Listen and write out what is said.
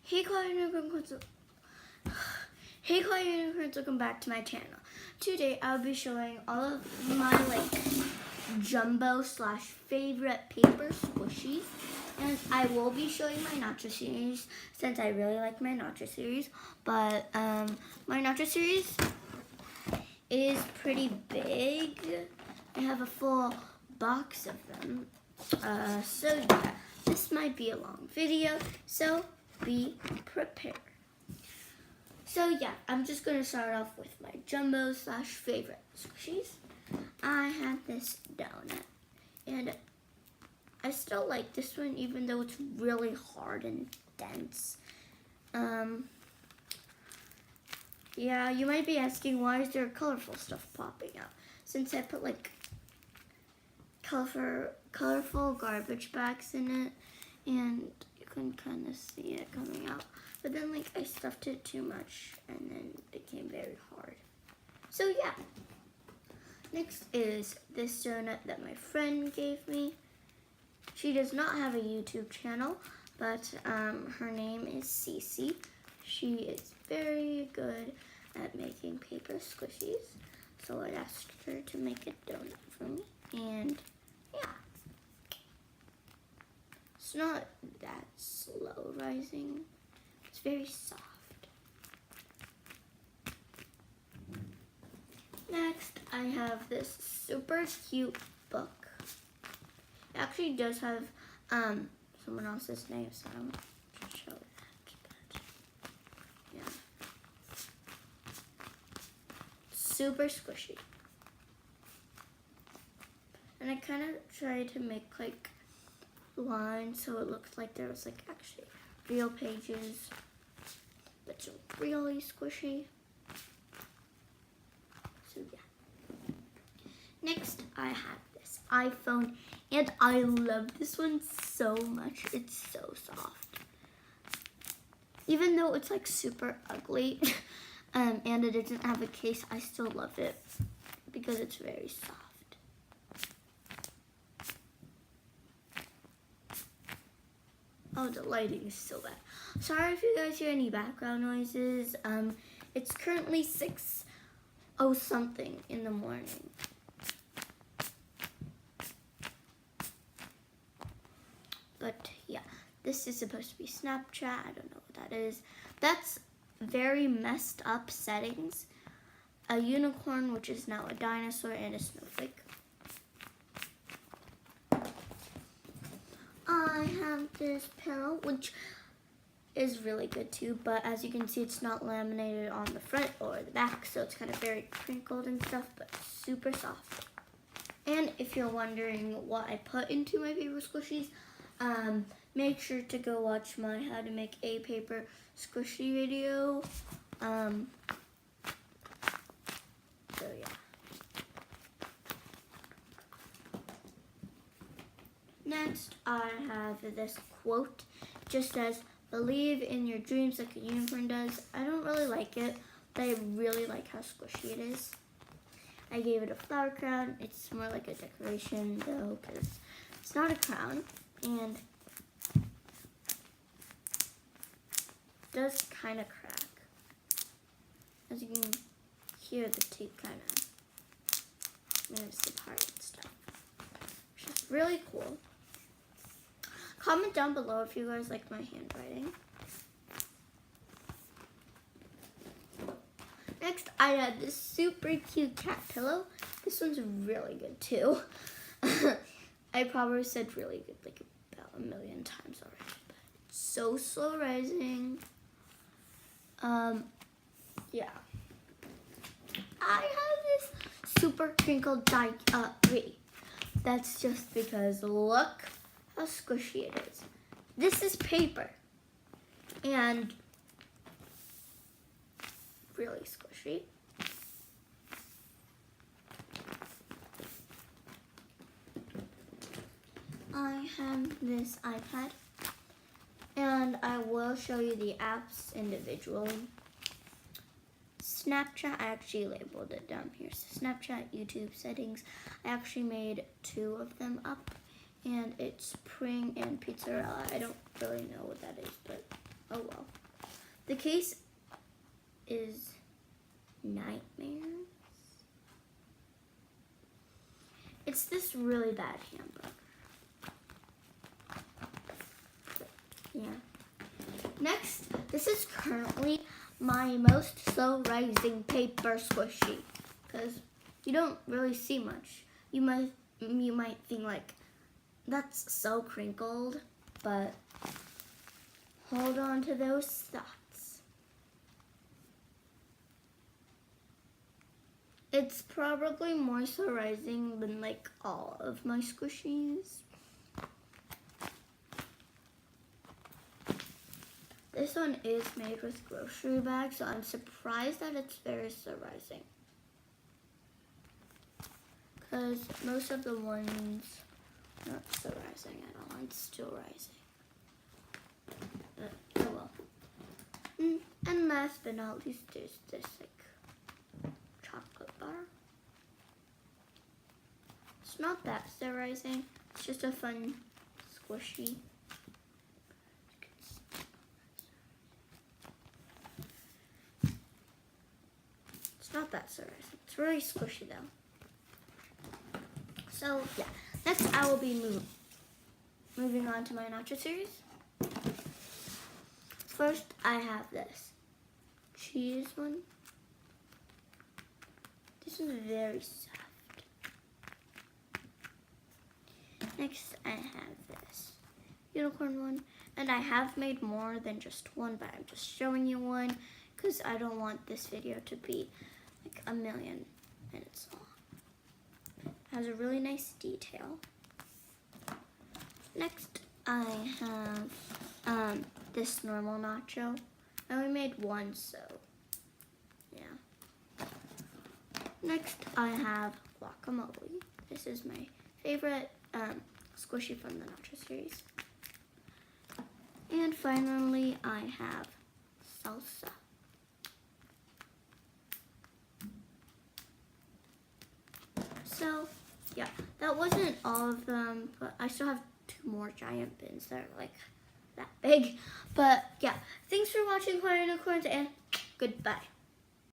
Hey Cloud Unicorns, hey Cloud Unicorns, welcome back to my channel. Today I'll be showing all of my jumbo / favorite paper squishies, and I will be showing my Nacho series since I really like my Nacho series. But my Nacho series is pretty big. I have a full box of them. So yeah, this might be a long video, so be prepared. So yeah, I'm just going to start off with my jumbo / favorite squishies. I have this donut, and I still like this one even though it's really hard and dense. Yeah, you might be asking, why is there colorful stuff popping out? Since I put like colorful garbage bags in it, and you can kind of see it coming out. But then like I stuffed it too much and then it became very hard. So yeah. Next is this donut that my friend gave me. She does not have a YouTube channel, but her name is Cece. She is very good at making paper squishies. So I asked her to make a donut for me, and yeah. It's not that slow rising. It's very soft. Next, I have this super cute book. It actually does have someone else's name, so I don't show that. But yeah, super squishy. And I kind of tried to make like lines so it looked like there was like actually real pages, but it's really squishy. So yeah. Next, I have this iPhone, and I love this one so much. It's so soft. Even though it's like super ugly, and it doesn't have a case, I still love it because it's very soft. Oh, the lighting is so bad. Sorry if you guys hear any background noises. It's currently 6:00 something in the morning. But yeah, this is supposed to be Snapchat. I don't know what that is. That's very messed up settings. A unicorn, which is now a dinosaur, and a snowflake. I have this pillow, which is really good too, but as you can see, it's not laminated on the front or the back, so it's kind of very crinkled and stuff, but super soft. And if you're wondering what I put into my paper squishies, make sure to go watch my how to make a paper squishy video. So yeah. Next, I have this quote. It just says, "Believe in your dreams like a unicorn does." I don't really like it, but I really like how squishy it is. I gave it a flower crown. It's more like a decoration though, because it's not a crown, and it does kind of crack. As you can hear, the tape kind of moves apart and stuff, which is really cool. Comment down below if you guys like my handwriting. Next, I have this super cute cat pillow. This one's really good too. I probably said really good like about 1 million times already, but it's so slow rising. Yeah. I have this super crinkled diary. That's just because look how squishy it is. This is paper, and really squishy. I have this iPad, and I will show you the apps individually. Snapchat, I actually labeled it down here. So Snapchat, YouTube settings, I actually made 2 of them up. And it's Spring and Pizzarella. I don't really know what that is, but oh well. The case is Nightmares. It's this really bad hamburger. Yeah. Next, this is currently my most slow rising paper squishy, because you don't really see much. You might think like, that's so crinkled, but hold on to those thoughts. It's probably more slow rising than like all of my squishies. This one is made with grocery bags, so I'm surprised that it's very slow rising. Because most of the ones not slow rising at all. It's still rising. But, oh well. And last but not least, there's this like chocolate bar. It's not that slow rising. It's just a fun squishy. It's not that slow rising. It's really squishy though. So yeah, next I will be moving on to my nacho series. First, I have this cheese one. This is very soft. Next, I have this unicorn one. And I have made more than just one, but I'm just showing you one because I don't want this video to be like 1 million minutes long. It has a really nice detail. Next, I have this normal nacho. I only made one, so yeah. Next, I have guacamole. This is my favorite squishy from the nacho series. And finally, I have salsa. So, yeah, that wasn't all of them, but I still have 2 more giant bins that are like that big. But yeah, thanks for watching Choir Unicorns, and goodbye.